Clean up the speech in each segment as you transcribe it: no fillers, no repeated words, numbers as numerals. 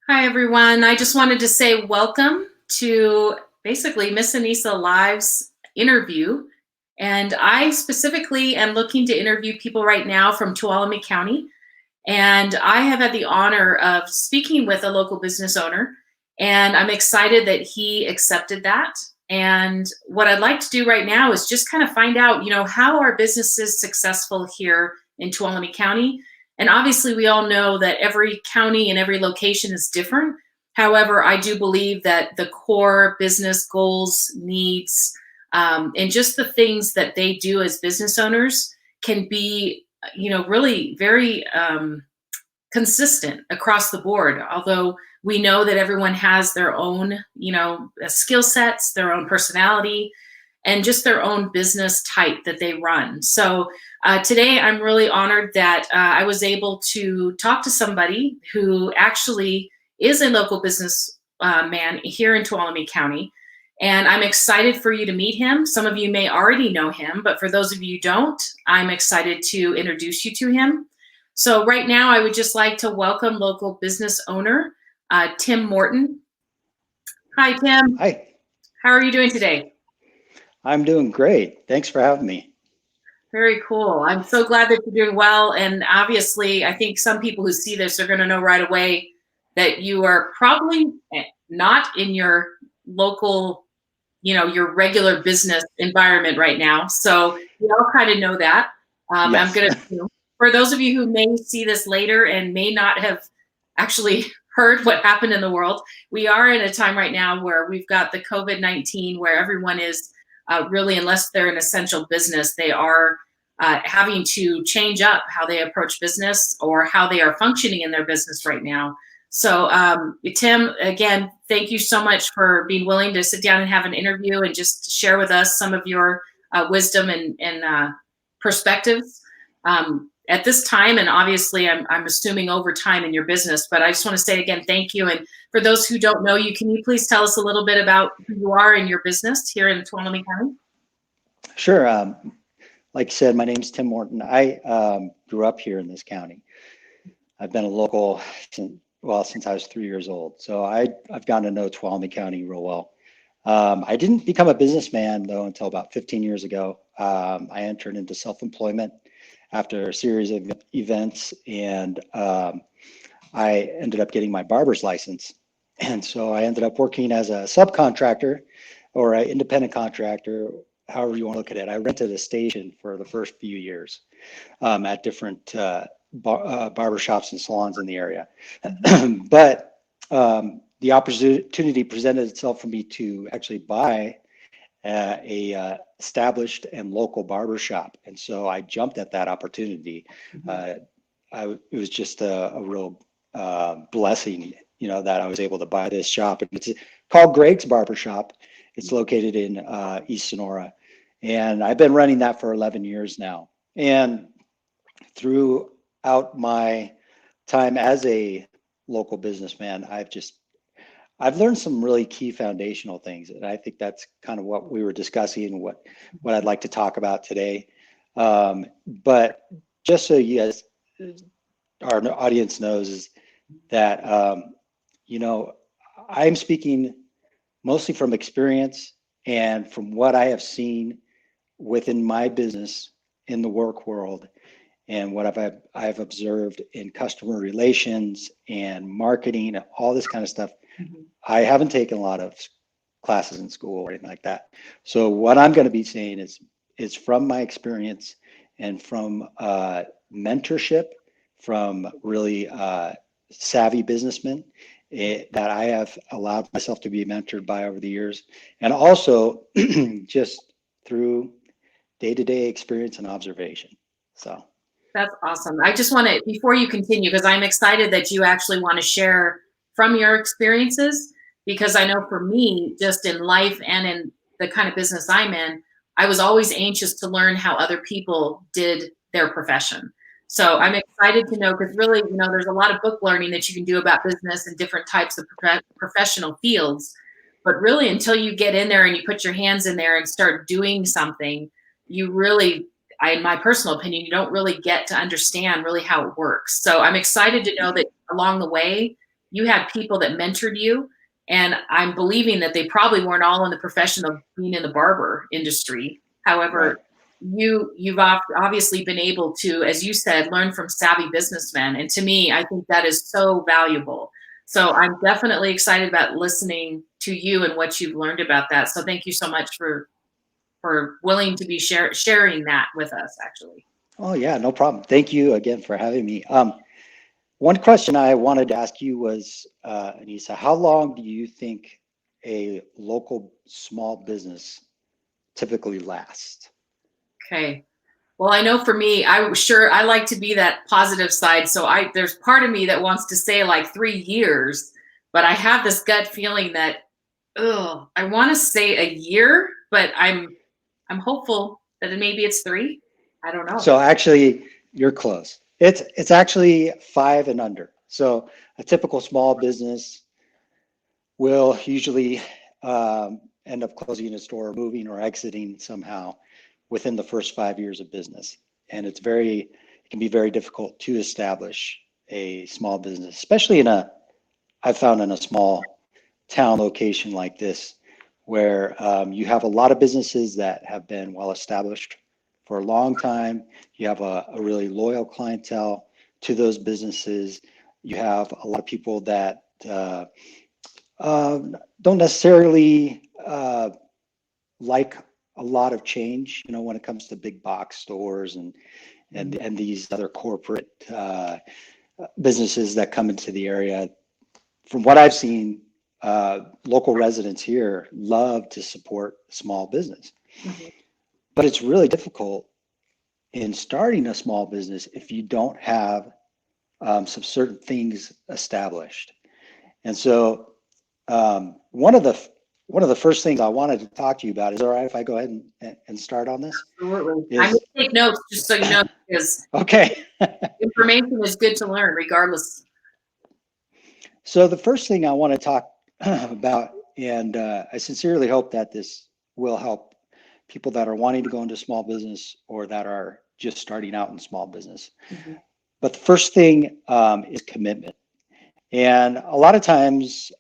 Hi, everyone. I just wanted to say welcome to basically Miss Anissa Live's interview. And I specifically am looking to interview people right now from Tuolumne County. And I have had the honor of speaking with a local business owner. And I'm excited that he accepted that. And what I'd like to do right now is just kind of find out, how are businesses successful here in Tuolumne County? And obviously, we all know that every county and every location is different. However, I do believe that the core business goals, needs, and just the things that they do as business owners can be, really very consistent across the board. Although we know that everyone has their own, skill sets, their own personality, and just their own business type that they run. So today, I'm really honored that I was able to talk to somebody who actually is a local business man here in Tuolumne County. And I'm excited for you to meet him. Some of you may already know him, but for those of you who don't, I'm excited to introduce you to him. So right now, I would just like to welcome local business owner Tim Morton. Hi, Tim. Hi, How are you doing today? I'm doing great. Thanks for having me. Very cool. I'm so glad that you're doing well. And obviously, I think some people who see this are going to know right away that you are probably not in your local, your regular business environment right now. So we all kind of know that. I'm Yes. going to, for those of you who may see this later and may not have actually heard what happened in the world, we are in a time right now where we've got the COVID-19 where everyone is really, unless they're an essential business, they are having to change up how they approach business or how they are functioning in their business right now. So, Tim, again, thank you so much for being willing to sit down and have an interview and just share with us some of your wisdom and perspectives at this time. And obviously, I'm assuming over time in your business, but I just want to say again, thank you. And for those who don't know you, can you please tell us a little bit about who you are in your business here in Tuolumne County? Sure. Like you said, my name's Tim Morton. I grew up here in this county. I've been a local since I was 3 years old. So I've gotten to know Tuolumne County real well. I didn't become a businessman though until about 15 years ago. I entered into self-employment after a series of events, and I ended up getting my barber's license. And so I ended up working as a subcontractor or an independent contractor, however you want to look at it. I rented a station for the first few years at different barber shops and salons in the area. But the opportunity presented itself for me to actually buy a established and local barber shop. And so I jumped at that opportunity. It was just a real blessing, that I was able to buy this shop. It's called Greg's Barber Shop. It's located in East Sonora, and I've been running that for 11 years now. And throughout my time as a local businessman, I've learned some really key foundational things, and I think that's kind of what we were discussing, what I'd like to talk about today. But just so you guys, our audience knows, is that I'm speaking mostly from experience and from what I have seen within my business in the work world, and what I've observed in customer relations and marketing, all this kind of stuff. I haven't taken a lot of classes in school or anything like that. So what I'm going to be saying is from my experience and from mentorship from really savvy businessmen that I have allowed myself to be mentored by over the years, and also just through day-to-day experience and observation. So That's awesome. I just want to, before you continue, because I'm excited that you actually want to share from your experiences, because I know for me, just in life and in the kind of business I'm in, I was always anxious to learn how other people did their profession. So I'm excited to know, because really, there's a lot of book learning that you can do about business and different types of professional fields. But really, until you get in there and you put your hands in there and start doing something, you really, in my personal opinion, you don't really get to understand really how it works. So I'm excited to know that along the way, you had people that mentored you, and I'm believing that they probably weren't all in the profession of being in the barber industry. Right. However, you've obviously been able to, as you said, learn from savvy businessmen, and to me, I think that is so valuable. So I'm definitely excited about listening to you and what you've learned about that. So thank you so much for willing to be sharing that with us, actually. Oh yeah, no problem. Thank you again for having me. One question I wanted to ask you was, Anissa, how long do you think a local small business typically lasts? Okay. Well, I know for me, I like to be that positive side. So there's part of me that wants to say like 3 years, but I have this gut feeling that, I want to say a year, but I'm hopeful that maybe it's three. I don't know. So actually, you're close. It's actually 5 and under. So a typical small business will usually end up closing a store, moving or exiting somehow within the first 5 years of business. And it can be very difficult to establish a small business, especially I've found in a small town location like this, where you have a lot of businesses that have been well established for a long time. You have a really loyal clientele to those businesses. You have a lot of people that uh, don't necessarily like a lot of change, when it comes to big box stores and these other corporate businesses that come into the area. From what I've seen, local residents here love to support small business, Mhm. but it's really difficult in starting a small business if you don't have some certain things established. And so one of the first things I wanted to talk to you about, is it all right if I go ahead and start on this? Absolutely. I'm going Is to take notes just so you know, because okay. information is good to learn regardless. So the first thing I want to talk about, and I sincerely hope that this will help people that are wanting to go into small business or that are just starting out in small business. Mhm. But the first thing is commitment. And a lot of times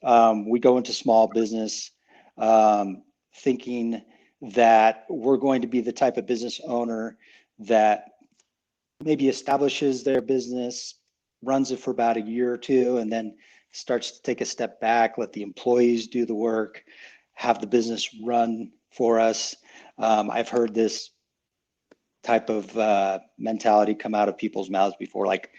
we go into small business um, thinking that we're going to be the type of business owner that maybe establishes their business, runs it for about a year or two, and then starts to take a step back, let the employees do the work, have the business run for us. I've heard this type of mentality come out of people's mouths before, like,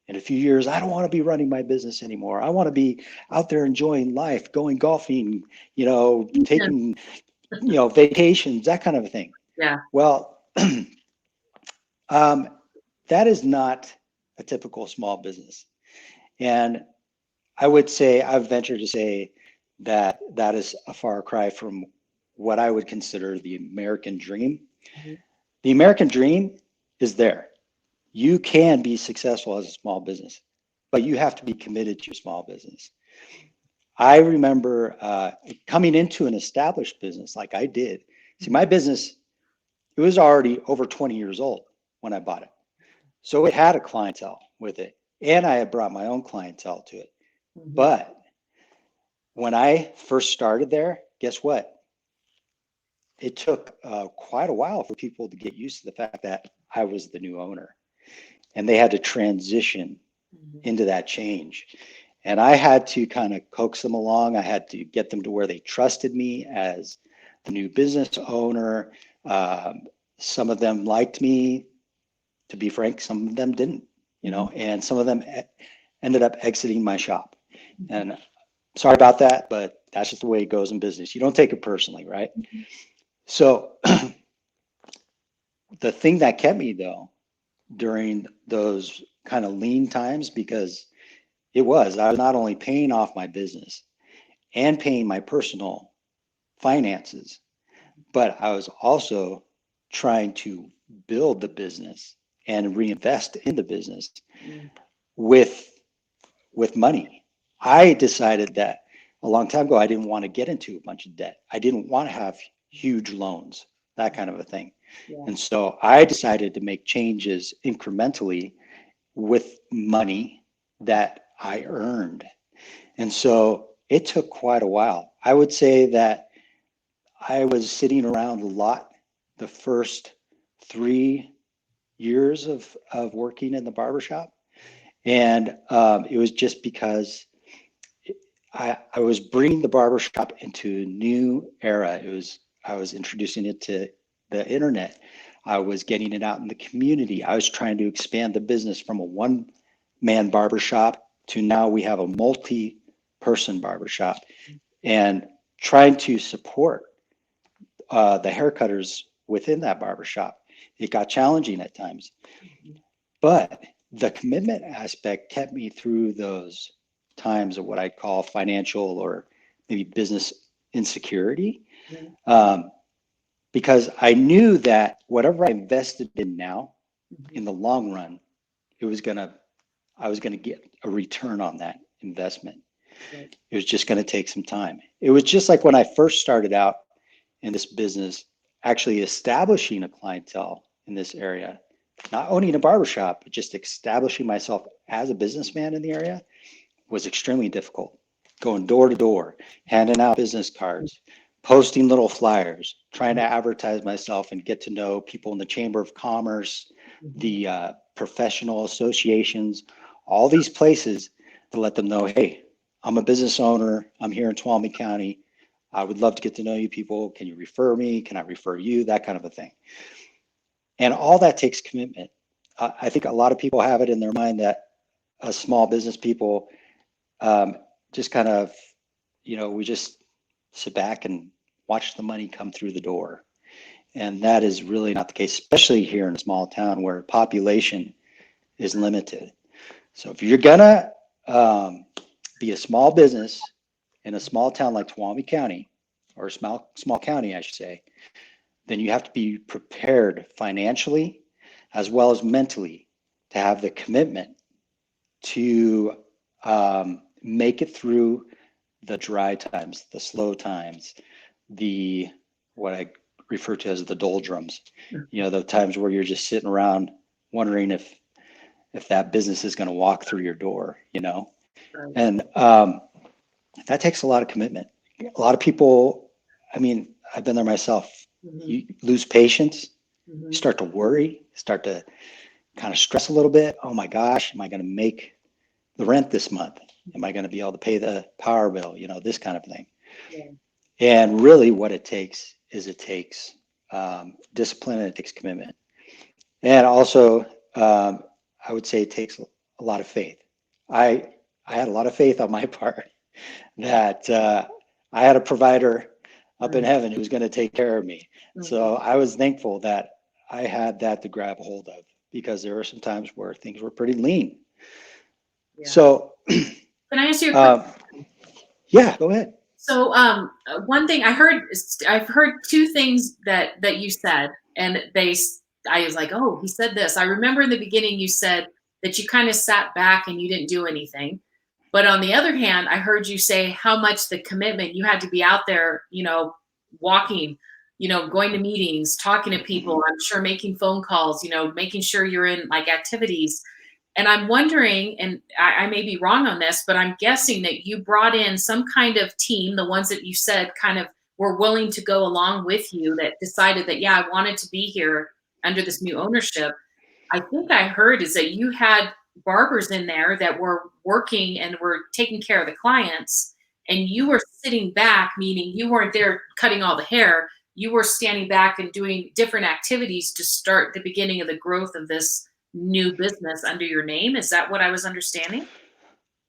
in a few years, I don't want to be running my business anymore. I want to be out there enjoying life, going golfing, Yeah. taking, vacations, that kind of a thing. Yeah. Well, um, that is not a typical small business. And I've ventured to say that that is a far cry from what I would consider the American dream. Mhm. The American dream is there. You can be successful as a small business, but you have to be committed to your small business. I remember coming into an established business like I did. See, my business, it was already over 20 years old when I bought it. So it had a clientele with it, and I had brought my own clientele to it. Mhm. But when I first started there, guess what? It took quite a while for people to get used to the fact that I was the new owner, and they had to transition Mhm. into that change. And I had to kind of coax them along. I had to get them to where they trusted me as the new business owner. Um, some of them liked me, to be frank, some of them didn't, Mhm. and some of them ended up exiting my shop. Mhm. And sorry about that, but that's just the way it goes in business. You don't take it personally, right? So the thing that kept me though during those kind of lean times, because I was not only paying off my business and paying my personal finances, but I was also trying to build the business and reinvest in the business Mhm. with money. I decided that a long time ago I didn't want to get into a bunch of debt. I didn't want to have huge loans, that kind of a thing. Yeah. And so I decided to make changes incrementally with money that I earned. And so it took quite a while. I would say that I was sitting around a lot the first 3 years of working in the barbershop. And it was just because I was bringing the barbershop into a new era. I was introducing it to the internet. I was getting it out in the community. I was trying to expand the business from a one-man barbershop to now we have a multi-person barbershop, and trying to support the haircutters within that barbershop. It got challenging at times, but the commitment aspect kept me through those times of what I call financial or maybe business insecurity. Because I knew that whatever I invested in now, in the long run, I was gonna get a return on that investment. Right. It was just gonna take some time. It was just like when I first started out in this business, actually establishing a clientele in this area, not owning a barbershop, but just establishing myself as a businessman in the area was extremely difficult. Going door to door, handing out business cards, posting little flyers, trying to advertise myself and get to know people in the Chamber of Commerce, the professional associations, all these places to let them know, hey, I'm a business owner. I'm here in Tuolumne County. I would love to get to know you people. Can you refer me? Can I refer you? That kind of a thing. And all that takes commitment. I think a lot of people have it in their mind that small business people just kind of, we just sit back and watch the money come through the door. And that is really not the case, especially here in a small town where population is limited. So if you're gonna be a small business in a small town like Tuolumne County, or a small county, I should say, then you have to be prepared financially as well as mentally to have the commitment to make it through the dry times, the slow times, the what I refer to as the doldrums. The times where you're just sitting around wondering if that business is going to walk through your door. Right. And that takes a lot of commitment. A lot of people, I mean, I've been there myself. You lose patience, you start to worry, start to kind of stress a little bit. Oh my gosh, am I going to make the rent this month? Am I going to be able to pay the power bill? This kind of thing. Yeah. And really what it takes is discipline, and it takes commitment. And also, I would say it takes a lot of faith. I had a lot of faith on my part that I had a provider up in heaven who was going to take care of me. So I was thankful that I had that to grab hold of, because there were some times where things were pretty lean. Yeah. So can I ask you a quick yeah, go ahead. So one thing I've heard two things that you said, and I was like, oh, he said this. I remember in the beginning you said that you kind of sat back and you didn't do anything. But on the other hand, I heard you say how much the commitment you had to be out there, walking, going to meetings, talking to people, I'm sure making phone calls, making sure you're in like activities. And I'm wondering, and I may be wrong on this, but I'm guessing that you brought in some kind of team, the ones that you said kind of were willing to go along with you, that decided that, yeah, I wanted to be here under this new ownership. I think I heard is that you had barbers in there that were working and were taking care of the clients, and you were sitting back, meaning you weren't there cutting all the hair. You were standing back and doing different activities to start the beginning of the growth of this new business under your name. Is that what I was understanding?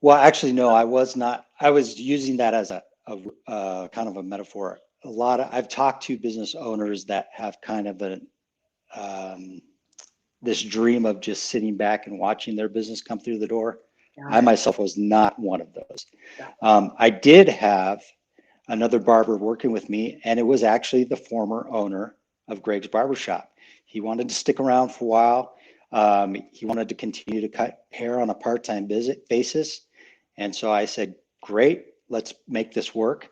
Well, actually, no, I was not. I was using that as a kind of a metaphor. I've talked to business owners that have kind of this dream of just sitting back and watching their business come through the door. I myself was not one of those. I did have another barber working with me, and it was actually the former owner of Greg's Barbershop. He wanted to stick around for a while. He wanted to continue to cut hair on a part-time basis. And so I said, great, let's make this work.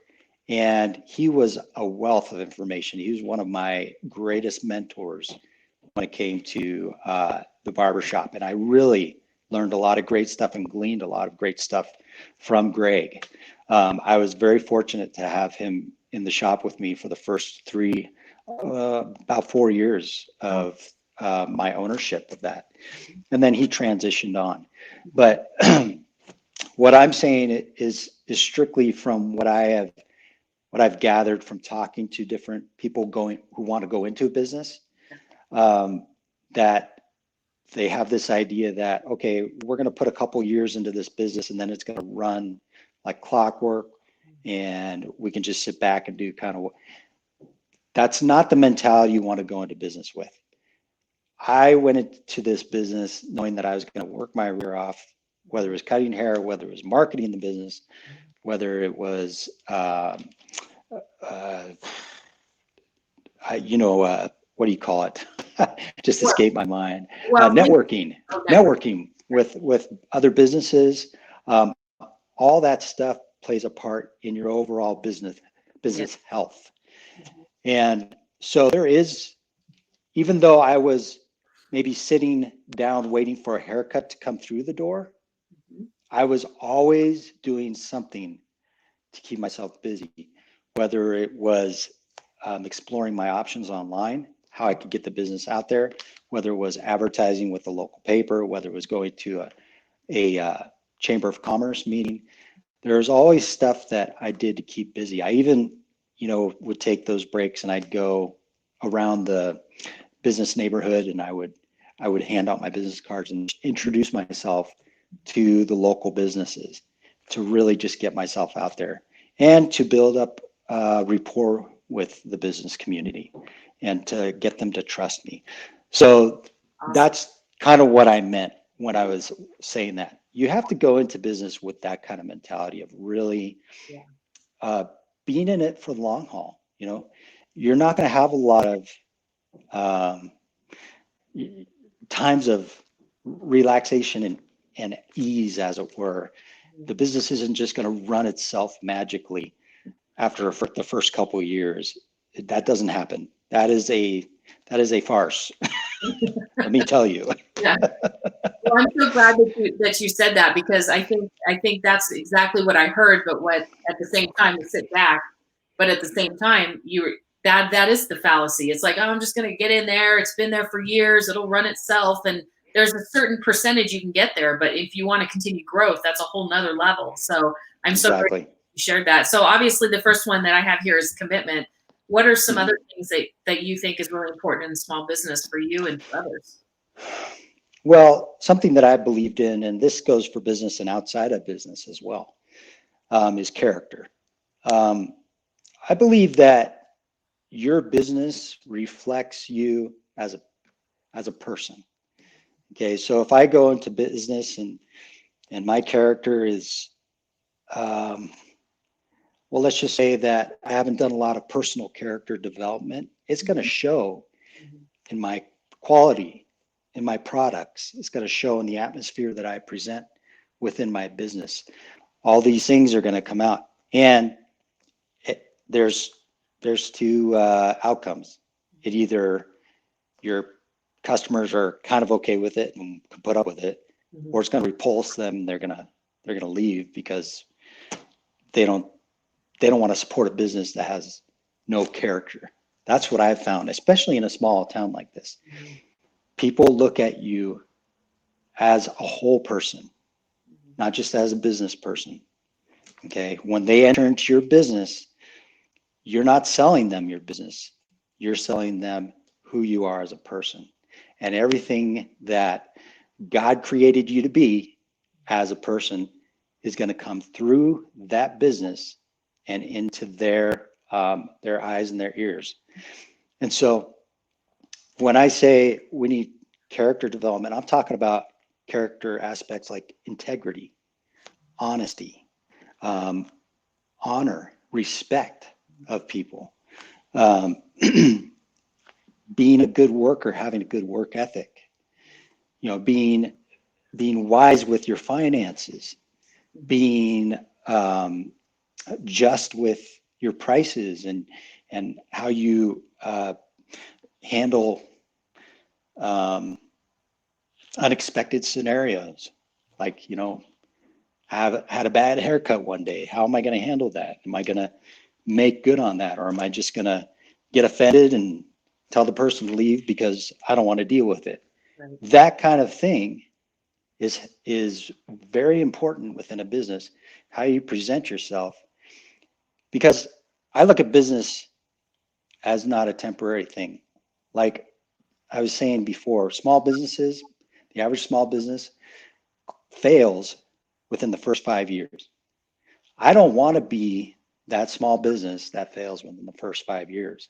And he was a wealth of information. He was one of my greatest mentors when it came to the barbershop. And I really learned a lot of great stuff and gleaned a lot of great stuff from Greg. I was very fortunate to have him in the shop with me for the first about 4 years of my ownership of that. And then he transitioned on. But what I'm saying is strictly from what I've gathered from talking to different people who want to go into a business, that they have this idea that, okay, we're going to put a couple years into this business and then it's going to run like clockwork and we can just sit back and do kind of. That's not the mentality you want to go into business with. I went into this business knowing that I was going to work my rear off, whether it was cutting hair, whether it was marketing the business, whether it was, what do you call it? Just escaped my mind. Well, Networking with other businesses. All that stuff plays a part in your overall business health. And so there is, even though I was maybe sitting down waiting for a haircut to come through the door, I was always doing something to keep myself busy, whether it was exploring my options online, how I could get the business out there, whether it was advertising with the local paper, whether it was going to a Chamber of Commerce meeting. There's always stuff that I did to keep busy. I even, would take those breaks and I'd go around the business neighborhood and I would hand out my business cards and introduce myself to the local businesses to really just get myself out there and to build up rapport with the business community and to get them to trust me. So that's kind of what I meant when I was saying that. You have to go into business with that kind of mentality of really being in it for the long haul. You're not going to have a lot of times of relaxation and ease, as it were. The business isn't just going to run itself magically after the first couple of years. That doesn't happen. That is a farce. Let me tell you. Yeah. Well, I'm so glad that you said that, because I think that's exactly what I heard. But what at the same time, to sit back, but at the same time, that is the fallacy. It's like, oh, I'm just going to get in there. It's been there for years. It'll run itself, and there's a certain percentage you can get there. But if you want to continue growth, that's a whole nother level. So I'm so grateful you shared that. So obviously, the first one that I have here is commitment. What are some other things that you think is really important in small business for you and for others? Well, something that I believed in, and this goes for business and outside of business as well, is character. I believe that your business reflects you as a person. Okay, so if I go into business and my character is, well, let's just say that I haven't done a lot of personal character development, it's going to show in my quality, in my products. It's going to show in the atmosphere that I present within my business. All these things are going to come out, and there's two outcomes. It either your customers are kind of okay with it and can put up with it, or it's going to repulse them. They're gonna leave because they don't want to support a business that has no character. That's what I've found, especially in a small town like this. People look at you as a whole person, not just as a business person. Okay, when they enter into your business, you're not selling them your business. You're selling them who you are as a person, and everything that God created you to be as a person is going to come through that business and into their eyes and their ears. And so when I say we need character development, I'm talking about character aspects like integrity, honesty, honor, respect of people, being a good worker, having a good work ethic, being wise with your finances, being just with your prices and how you handle unexpected scenarios, like have had a bad haircut one day. How am I going to handle that? Am I going to make good on that? Or am I just going to get offended and tell the person to leave because I don't want to deal with it? Right. That kind of thing is very important within a business, how you present yourself. Because I look at business as not a temporary thing. Like I was saying before, small businesses, the average small business fails within the first 5 years. I don't want to be that small business that fails within the first 5 years.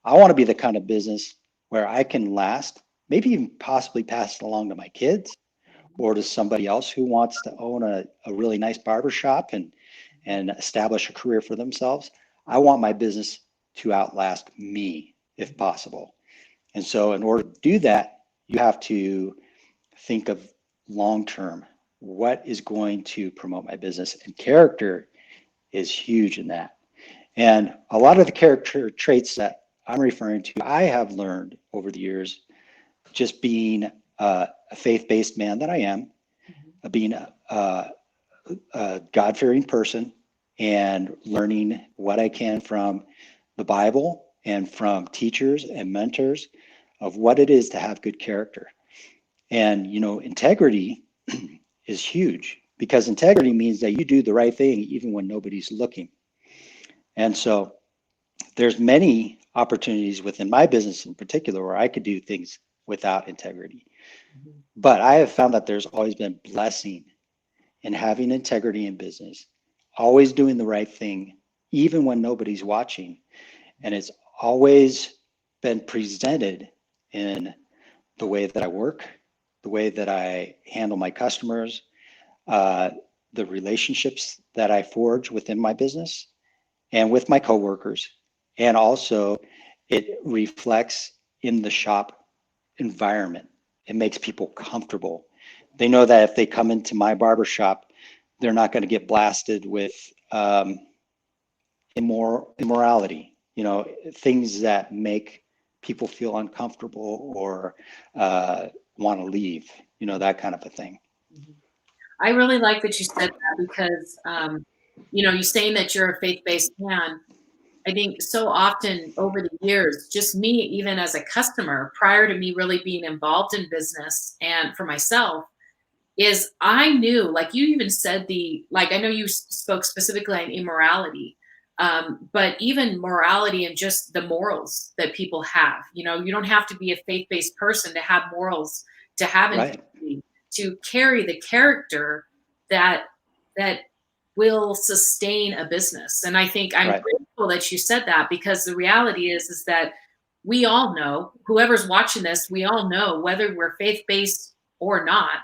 I want to be the kind of business where I can last, maybe even possibly pass it along to my kids or to somebody else who wants to own a really nice barber shop and establish a career for themselves. I want my business to outlast me if possible. And so in order to do that, you have to think of long term. What is going to promote my business? And character is huge in that. And a lot of the character traits that I'm referring to, I have learned over the years, just being a faith-based man that I am, being a God-fearing person, and learning what I can from the Bible and from teachers and mentors of what it is to have good character. And, integrity is huge because integrity means that you do the right thing even when nobody's looking. And so there's many opportunities within my business in particular where I could do things without integrity. But I have found that there's always been blessing in having integrity in business, always doing the right thing, even when nobody's watching. And it's always been presented in the way that I work, the way that I handle my customers, uh, the relationships that I forge within my business and with my coworkers. And also, it reflects in the shop environment. It makes people comfortable. They know that if they come into my barber shop, they're not going to get blasted with immorality, things that make people feel uncomfortable or want to leave, that kind of a thing. I really like that you said that because, you saying that you're a faith-based man. I think so often over the years, just me, even as a customer, prior to me really being involved in business and for myself, is I knew, like you even said, like I know you spoke specifically on immorality, but even morality and just the morals that people have. You don't have to be a faith-based person to have morals, to have Right, integrity, to carry the character that that will sustain a business. And I think I'm right, grateful that you said that because the reality is that we all know, whoever's watching this, we all know whether we're faith-based or not,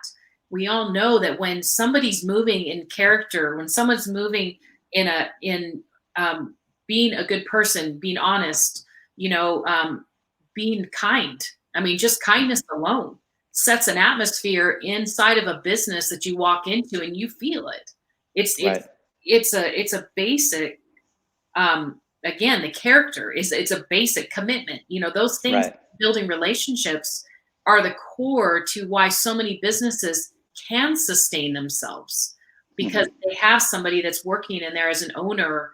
we all know that when somebody's moving in character, when someone's moving in um, being a good person, being honest, being kind. I mean, just kindness alone sets an atmosphere inside of a business that you walk into and you feel it. It's it's right, it's a basic, again, the character is, it's a basic commitment. Those things, right. building relationships, are the core to why so many businesses can sustain themselves, because Hmm. they have somebody that's working in there as an owner,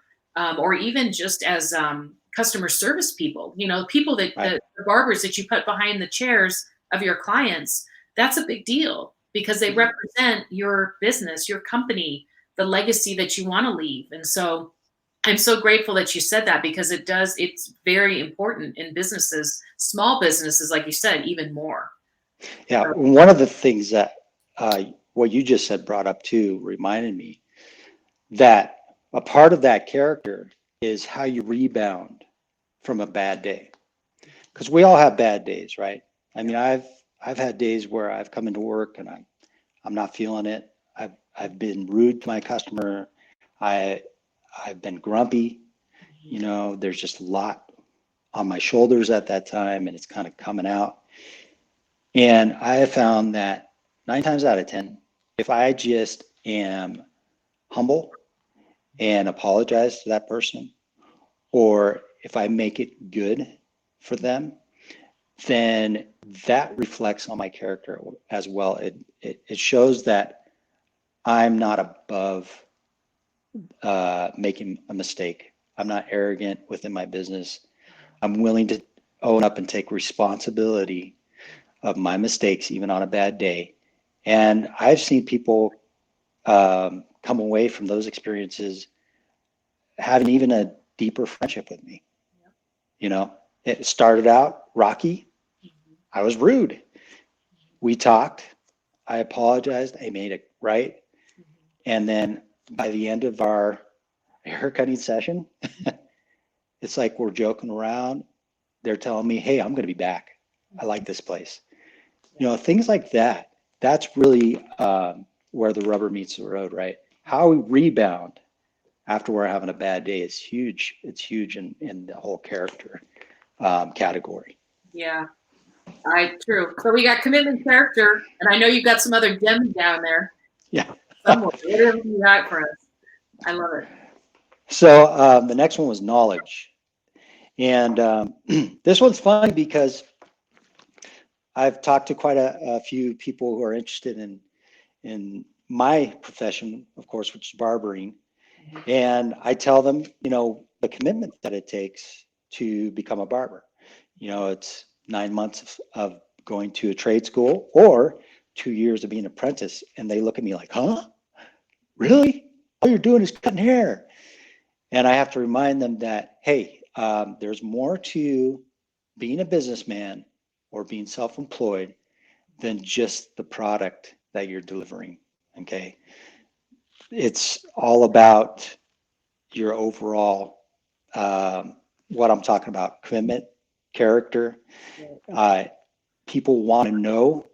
or even just as customer service people. People that Right, the barbers that you put behind the chairs of your clients. That's a big deal because they hmm, represent your business, your company, the legacy that you want to leave. And so I'm so grateful that you said that because it's very important in businesses, small businesses, like you said, even more. yeah. So, One of the things that what you just said brought up too reminded me that a part of that character is how you rebound from a bad day. Because we all have bad days, right? I mean, I've had days where I've come into work and I'm not feeling it. I've been rude to my customer. I I've been grumpy. There's just a lot on my shoulders at that time, and it's kind of coming out. And I have found that 9 times out of 10, if I just am humble and apologize to that person, or if I make it good for them, then that reflects on my character as well. It shows that I'm not above making a mistake. I'm not arrogant within my business. I'm willing to own up and take responsibility of my mistakes, even on a bad day. And I've seen people come away from those experiences having even a deeper friendship with me. You know, it started out rocky. I was rude. We talked. I apologized. I made it right. And then by the end of our haircutting session, it's like we're joking around. They're telling me, hey, I'm going to be back. I like this place. You know, things like that. That's really where the rubber meets the road, right? How we rebound after we're having a bad day is huge. It's huge in the whole character category. Yeah, true. So we got commitment, character, and I know you've got some other gems down there Yeah. somewhere. Whatever you got for us. I love it. So the next one was knowledge. And this one's funny because I've talked to quite a few people who are interested in my profession, of course, which is barbering. And I tell them, you know, the commitment that it takes to become a barber. You know, it's 9 months of going to a trade school or 2 years of being an apprentice. And they look at me like, huh? Really? All you're doing is cutting hair. And I have to remind them that, hey, there's more to being a businessman or being self-employed than just the product that you're delivering. Okay. It's all about your overall, what I'm talking about, commitment, character. Uh, People want to know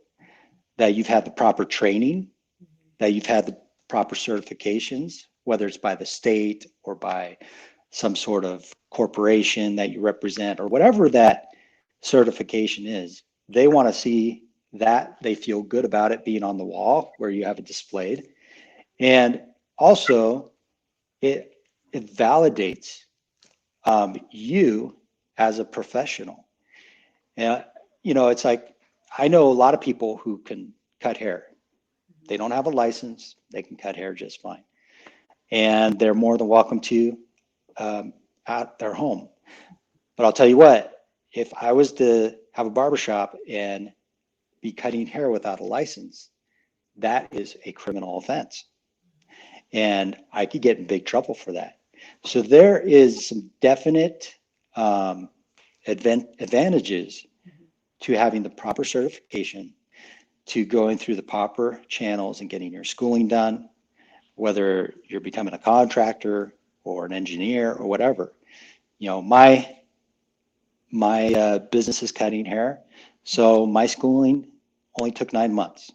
that you've had the proper training, that you've had the proper certifications, whether it's by the state or by some sort of corporation that you represent or whatever that certification is. They want to see that. They feel good about it being on the wall where you have it displayed. And also, it validates you as a professional. And, you know, it's like, I know a lot of people who can cut hair. They don't have a license, they can cut hair just fine. And they're more than welcome to at their home. But I'll tell you what, if I was to have a barbershop and be cutting hair without a license, that is a criminal offense. And I could get in big trouble for that. So there is some definite advantages to having the proper certification, to going through the proper channels and getting your schooling done, whether you're becoming a contractor or an engineer or whatever. You know, my business is cutting hair, so my schooling only took 9 months.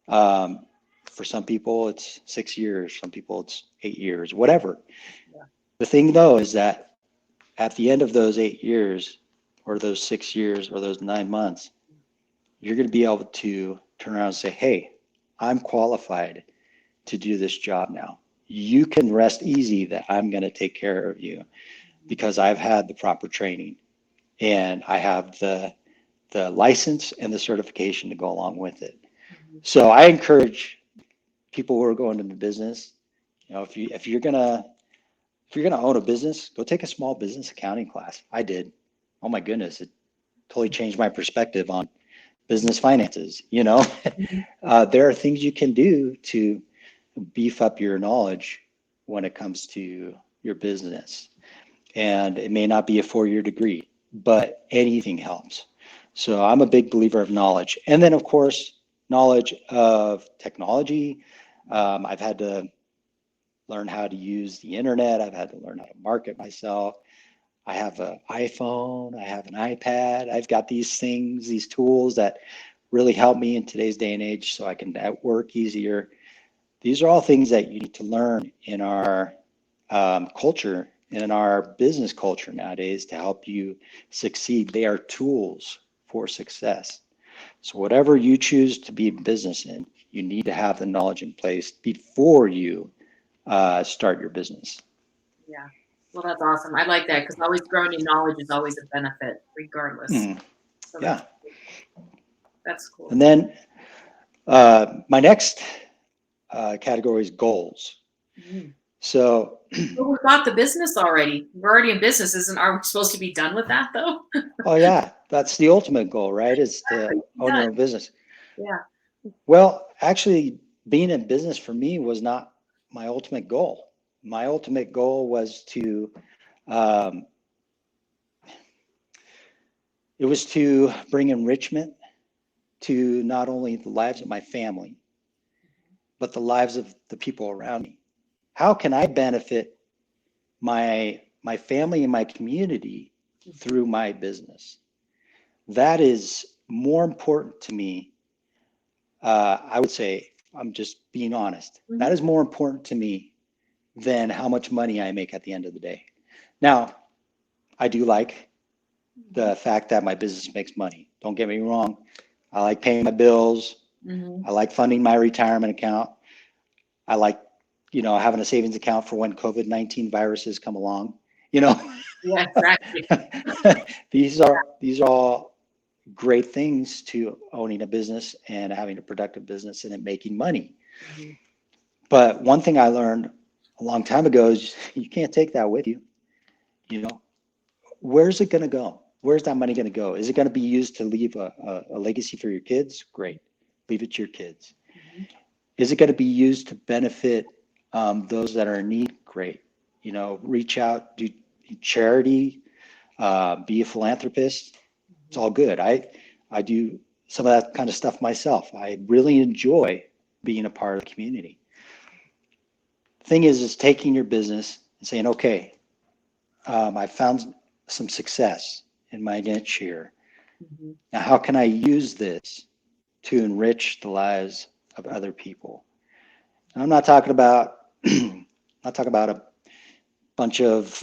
For some people, it's 6 years. Some people, it's 8 years. Whatever. Yeah. The thing, though, is that at the end of those 8 years, or those 6 years, or those 9 months, you're going to be able to turn around and say, "Hey, I'm qualified to do this job now. You can rest easy that I'm going to take care of you because I've had the proper training and I have the license and the certification to go along with it." So I encourage people who are going into business, you know, if you're gonna own a business, go take a small business accounting class. I did. Oh my goodness, it totally changed my perspective on business finances. You know, there are things you can do to beef up your knowledge when it comes to your business. And it may not be a 4-year degree, but anything helps. So I'm a big believer of knowledge. And then, of course, knowledge of technology. I've had to learn how to use the internet. I've had to learn how to market myself. I have an iPhone. I have an iPad. I've got these things, these tools that really help me in today's day and age so I can network easier. These are all things that you need to learn in our culture, in our business culture nowadays to help you succeed. They are tools for success. So whatever you choose to be in business in, you need to have the knowledge in place before you start your business. Yeah. Well, that's awesome. I like that because always growing in knowledge is always a benefit, regardless. Mm-hmm. So Yeah. That's cool. And then my next category is goals. Mm. So, But we got the business already. We're already in business. Aren't we supposed to be done with that though? oh yeah, that's the ultimate goal, right? Is to own Done. your own business. Yeah. Well, actually, being in business for me was not my ultimate goal. My ultimate goal was to, um, it was to bring enrichment to not only the lives of my family, but the lives of the people around me. How can I benefit my family and my community through my business? That is more important to me. I would say, I'm just being honest. That Mhm. is more important to me than how much money I make at the end of the day. Now, I do like the fact that my business makes money. Don't get me wrong. I like paying my bills. Mhm. I like funding my retirement account. I like, having a savings account for when COVID-19 viruses come along. You know, Yeah, exactly. these are all great things to owning a business and having a productive business and it making money. Mhm. But one thing I learned a long time ago is you can't take that with you. You know, where's it going to go? Where's that money going to go? Is it going to be used to leave a legacy for your kids? Great. Leave it to your kids. Mhm. Is it going to be used to benefit those that are in need? Great. Reach out, do charity, be a philanthropist. It's all good. I do some of that kind of stuff myself. I really enjoy being a part of the community. The thing is taking your business and saying, okay, I found some success in my niche here. Mhm. Now, how can I use this to enrich the lives of other people? And I'm not talking about a bunch of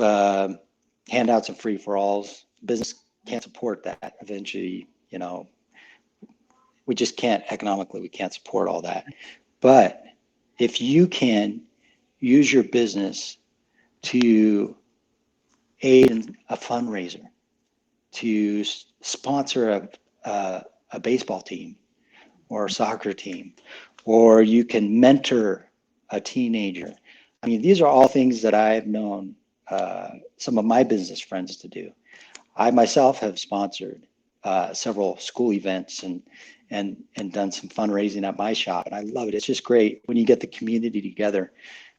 handouts and free for alls. Business can't support that. Eventually, we just can't economically. We can't support all that. But if you can use your business to aid in a fundraiser, to sponsor a baseball team or a soccer team, or you can mentor a teenager. I mean, these are all things that I've known some of my business friends to do. I myself have sponsored several school events and done some fundraising at my shop, and I love it. It's just great when you get the community together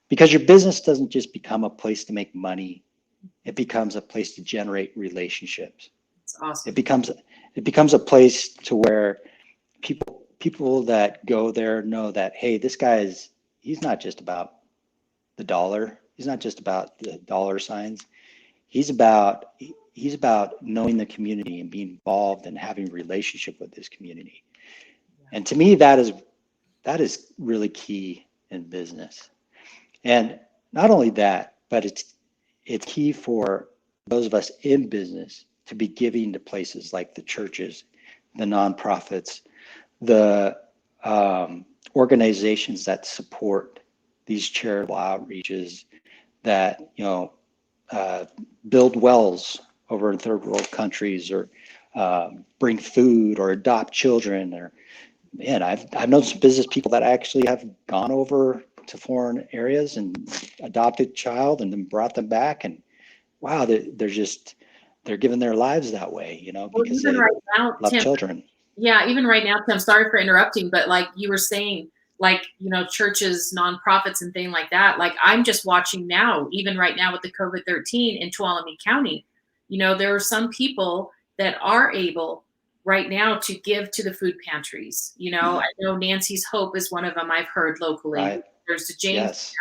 because your business doesn't just become a place to make money; it becomes a place to generate relationships. It's It awesome. becomes it becomes a place to where people that go there know that, hey, this guy he's not just about the dollar. He's not just about the dollar signs. He's about he's about knowing the community and being involved and having a relationship with this community. And to me, that is really key in business. And not only that, but it's key for those of us in business to be giving to places like the churches, the nonprofits, the organizations that support these charitable outreaches that uh, build wells over in third world countries or bring food or adopt children or man, I've known some business people that actually have gone over to foreign areas and adopted a child and then brought them back and wow, they're giving their lives that way, Well, because even they right now, love Tim, children. yeah, even right now, Tim, sorry for interrupting, but like you were saying, like, churches, nonprofits and things like that. Like I'm just watching now, even right now with the COVID-13 in Tuolumne County, there are some people that are able right now to give to the food pantries. I know Nancy's Hope is one of them I've heard locally. Right. There's the Yes.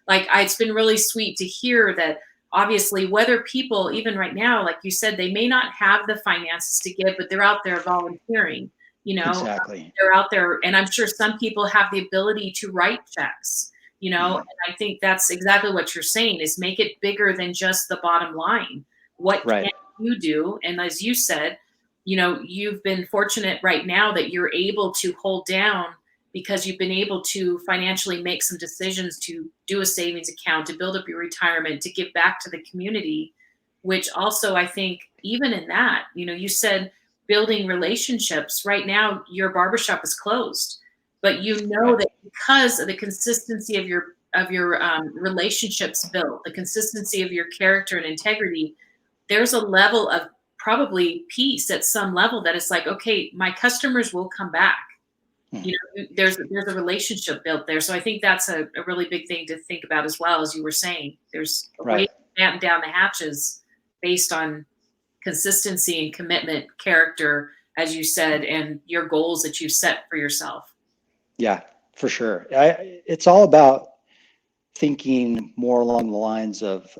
Jamestown. It's been really sweet to hear that obviously whether people even right now like you said they may not have the finances to give but they're out there volunteering Exactly. they're out there and I'm sure some people have the ability to write checks Mhm. and I think that's exactly what you're saying is make it bigger than just the bottom line. What can Right. you do? And as you said, you've been fortunate right now that you're able to hold down because you've been able to financially make some decisions to do a savings account, to build up your retirement, to give back to the community, which also I think even in that, you said building relationships. Right now, your barbershop is closed, but you know Right. that because of the consistency of your relationships built, the consistency of your character and integrity, there's a level of probably peace at some level that it's like, okay, my customers will come back. Mm. You know, there's a relationship built there. So I think that's a really big thing to think about as well, as you were saying. There's a way Right. to batten down the hatches based on consistency and commitment, character, as you said, and your goals that you set for yourself. Yeah, for sure. It's all about thinking more along the lines of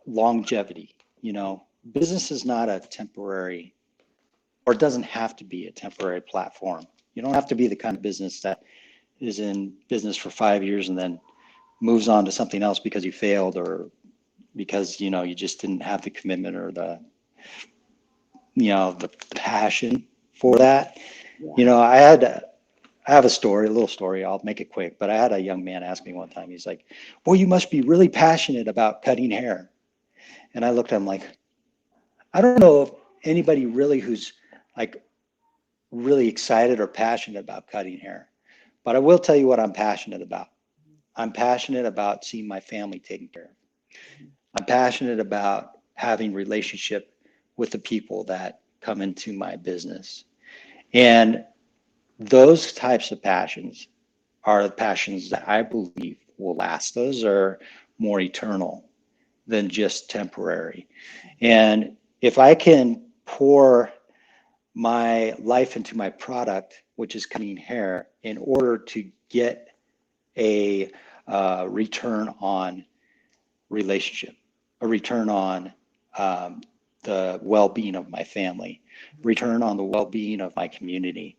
longevity. You know, business is not a temporary, or it doesn't have to be a temporary platform. You don't have to be the kind of business that is in business for 5 years and then moves on to something else because you failed, or because, you know, you just didn't have the commitment or the, you know, the passion for that. Yeah. You know, I have a story, a little story. I'll make it quick, but I had a young man ask me one time, he's like, "Well, you must be really passionate about cutting hair." And I looked at him like, I don't know if anybody really who's like really excited or passionate about cutting hair, but I will tell you what I'm passionate about. I'm passionate about seeing my family taken care of. I'm passionate about having relationship with the people that come into my business. And those types of passions are the passions that I believe will last. Those are more eternal than just temporary. And if I can pour my life into my product, which is cutting hair, in order to get a return on relationship, a return on the well-being of my family, return on the well-being of my community,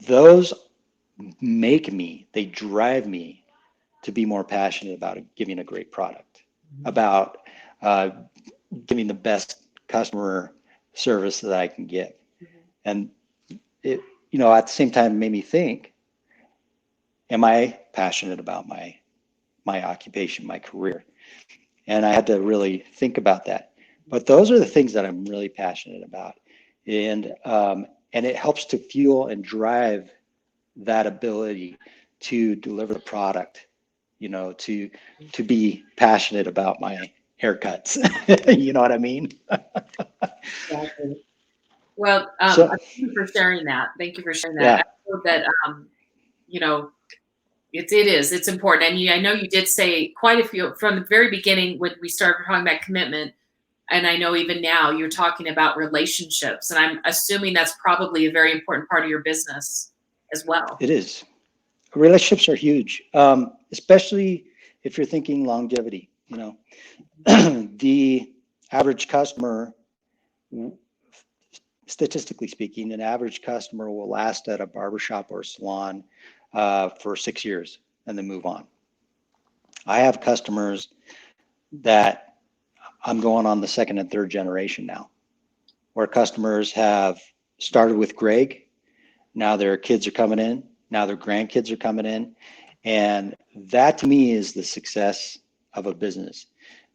those they drive me to be more passionate about giving a great product, about uh, giving the best customer service that I can give. And it, you know, at the same time, it made me think, am I passionate about my occupation, my career? And I had to really think about that. But those are the things that I'm really passionate about, and it helps to fuel and drive that ability to deliver the product. You know, to be passionate about my haircuts. You know what I mean? Exactly. Well, So thank you for sharing that. Thank you for sharing that. yeah, I know that, you know, it's important. And I know you did say quite a few from the very beginning when we started talking about commitment. And I know even now you're talking about relationships. And I'm assuming that's probably a very important part of your business as well. it is. Relationships are huge, especially if you're thinking longevity. You know, the average customer, statistically speaking, an average customer will last at a barbershop or salon for 6 years and then move on. I have customers that I'm going on the second and third generation now, where customers have started with Greg. Now their kids are coming in. Now their grandkids are coming in. And that to me is the success of a business,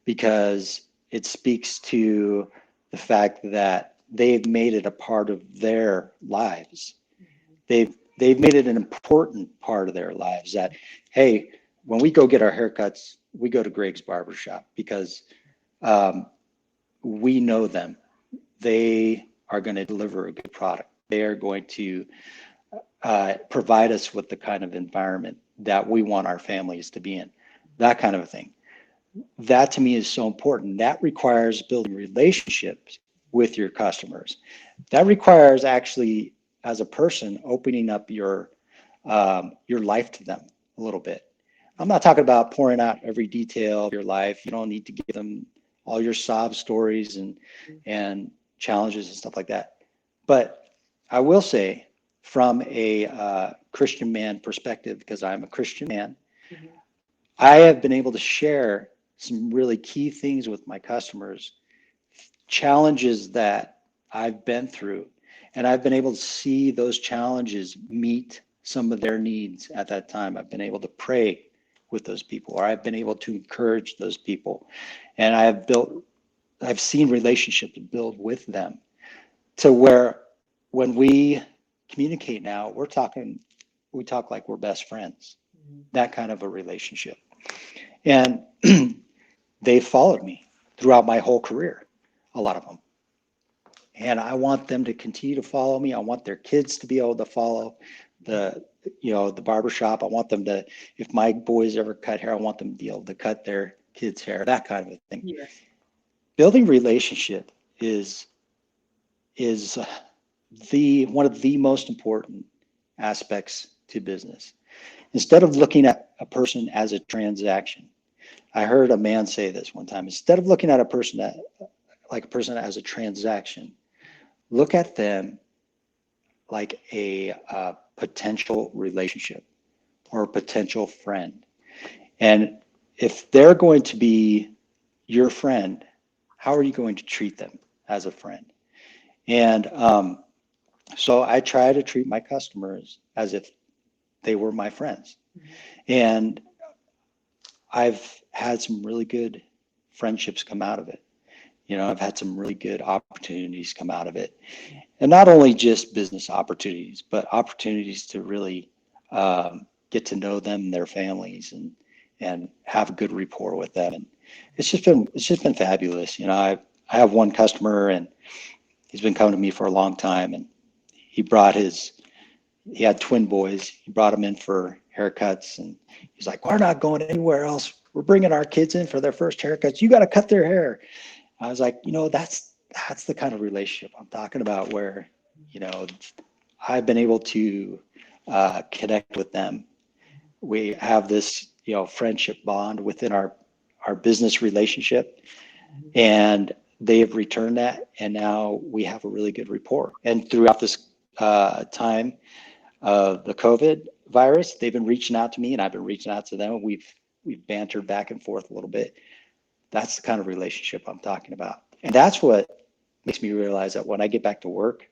because it speaks to the fact that they've made it a part of their lives. They've made it an important part of their lives that, hey, when we go get our haircuts, we go to Greg's barbershop because um, we know them. They are going to deliver a good product. They are going to provide us with the kind of environment that we want our families to be in, that kind of a thing. That to me is so important. That requires building relationships with your customers. That requires actually, as a person, opening up your life to them a little bit. I'm not talking about pouring out every detail of your life. You don't need to give them all your sob stories and challenges and stuff like that. But I will say, from a Christian man perspective, because I'm a Christian man, Mhm. I have been able to share some really key things with my customers, challenges that I've been through, and I've been able to see those challenges meet some of their needs at that time. I've been able to pray with those people, or I've been able to encourage those people, and I've seen relationships build with them to where when we communicate now, we talk like we're best friends, that kind of a relationship. And they followed me throughout my whole career, a lot of them. And I want them to continue to follow me. I want their kids to be able to follow the barbershop. I want them to, if my boys ever cut hair, I want them to be able to cut their kids' hair, that kind of a thing. Yes. Building relationship is one of the most important aspects to business. Instead of looking at a person as a transaction, I heard a man say this one time. Instead of looking at a person as a transaction, look at them like a potential relationship or a potential friend. And if they're going to be your friend, how are you going to treat them as a friend? And so I try to treat my customers as if they were my friends. And I've had some really good friendships come out of it. I've had some really good opportunities come out of it. And not only just business opportunities, but opportunities to really get to know them, their families, and have a good rapport with them. And it's just been fabulous. I have one customer, and he's been coming to me for a long time, and he had twin boys. He brought them in for haircuts, and he's like, "We're not going anywhere else. We're bringing our kids in for their first haircuts. You got to cut their hair." I was like, that's the kind of relationship I'm talking about, where, I've been able to connect with them. We have this, friendship bond within our business relationship, and they have returned that, and now we have a really good rapport. And throughout this time of the COVID virus, they've been reaching out to me, and I've been reaching out to them. We've bantered back and forth a little bit. That's the kind of relationship I'm talking about. And that's what makes me realize that when I get back to work,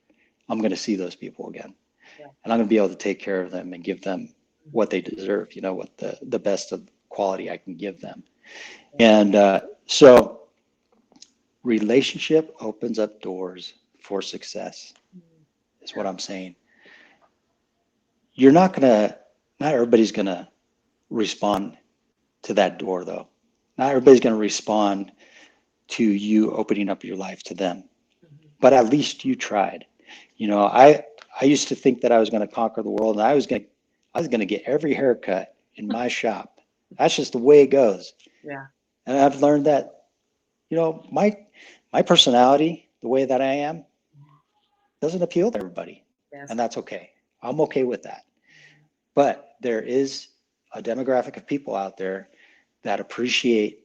I'm going to see those people again. Yeah. And I'm going to be able to take care of them and give them what they deserve, what the best of quality I can give them. And so relationship opens up doors for success, is what I'm saying. Not everybody's going to respond to that door, though. Not everybody's going to respond to you opening up your life to them, but at least you tried. I used to think that I was going to conquer the world, and I was going to get every haircut in my shop. That's just the way it goes. Yeah. And I've learned that, my personality, the way that I am, doesn't appeal to everybody. Yes. And that's okay. I'm okay with that. But there is a demographic of people out there that appreciate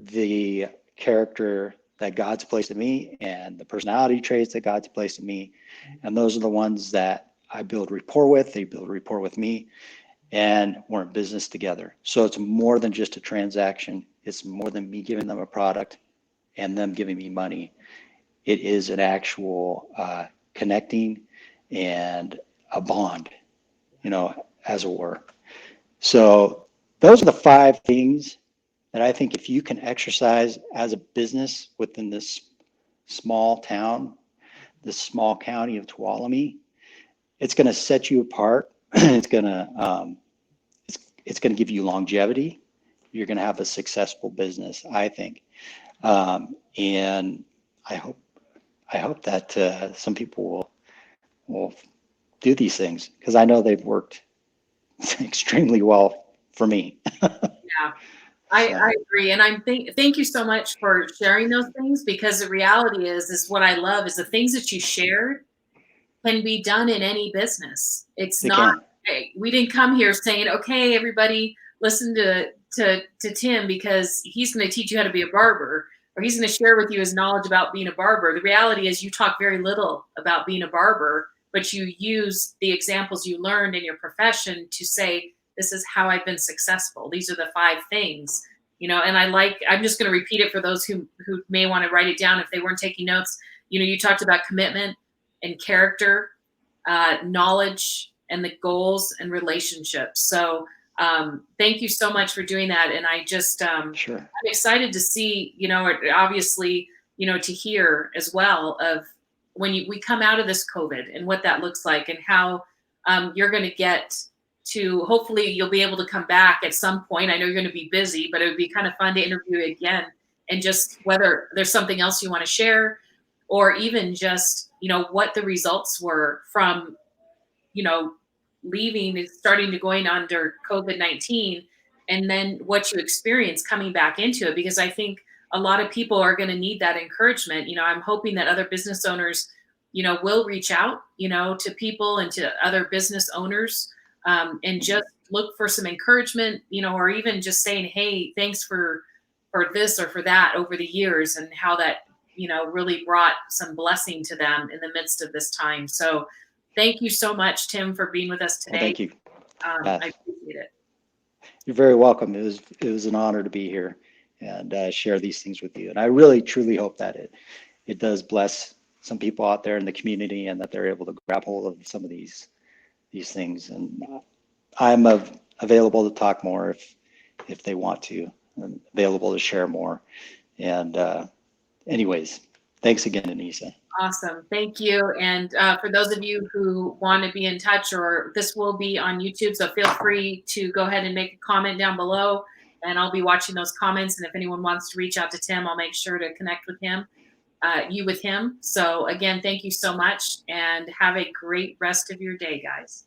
the character that God's placed in me and the personality traits that God's placed in me. And those are the ones that I build rapport with. They build rapport with me, and we're in business together. So it's more than just a transaction. It's more than me giving them a product and them giving me money. It is an actual connecting and a bond, as it were. So those are the 5 things that I think if you can exercise as a business within this small town, this small county of Tuolumne, it's going to set you apart. It's going to give you longevity. You're going to have a successful business, I think. And I hope that some people will do these things, because I know they've worked extremely well for me. Yeah. I agree. And thank you so much for sharing those things, because the reality is what I love is the things that you shared can be done in any business. It's not, we didn't come here saying, okay, everybody listen to Tim because he's going to teach you how to be a barber, or he's going to share with you his knowledge about being a barber. The reality is you talk very little about being a barber, but you use the examples you learned in your profession to say, this is how I've been successful. These are the 5 things, and I'm just going to repeat it for those who may want to write it down if they weren't taking notes. You talked about commitment and character, knowledge, and the goals and relationships. So thank you so much for doing that. And I just, Sure. I'm excited to see, obviously, to hear as well of we come out of this COVID and what that looks like, and how you're going to get to, hopefully you'll be able to come back at some point. I know you're going to be busy, but it would be kind of fun to interview you again, and just whether there's something else you want to share, or even just, what the results were from, you know, leaving and starting to going under COVID-19, and then what you experienced coming back into it. Because I think a lot of people are going to need that encouragement. I'm hoping that other business owners, will reach out, to people and to other business owners, and just look for some encouragement, or even just saying, hey, thanks for this or for that over the years, and how that, really brought some blessing to them in the midst of this time. So thank you so much, Tim, for being with us Well, today. thank you. I appreciate it. You're very welcome. It was an honor to be here and share these things with you. And I really truly hope that it does bless some people out there in the community, and that they're able to grab hold of some of these things. And I'm available to talk more if they want to. I'm available to share more. And anyways, thanks again, Anissa. Awesome. Thank you. And for those of you who want to be in touch, or this will be on YouTube, so feel free to go ahead and make a comment down below, and I'll be watching those comments. And if anyone wants to reach out to Tim, I'll make sure to connect with him, you with him. So again, thank you so much, and have a great rest of your day, guys.